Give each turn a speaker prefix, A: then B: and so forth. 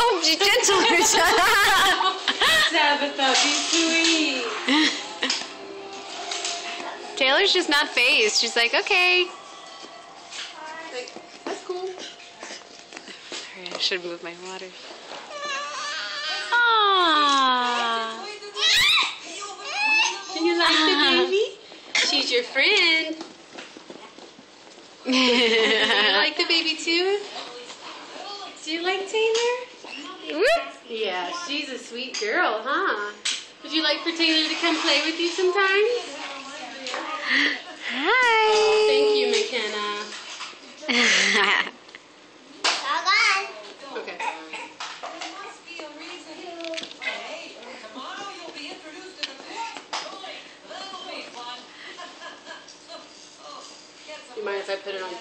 A: Oh, be gentle.
B: Tabitha, be sweet.
A: Taylor's just not phased. She's like, okay.
B: Like, that's cool.
A: Sorry, I should move my water. Aww.
B: Do you like the baby? She's your friend. You like the baby too? Do you like Taylor?
A: Whoop.
B: Yeah, she's a sweet girl, huh? Would you like for Taylor to come play with you sometime?
A: Hi.
B: Thank you, McKenna. Okay. You mind if I put it on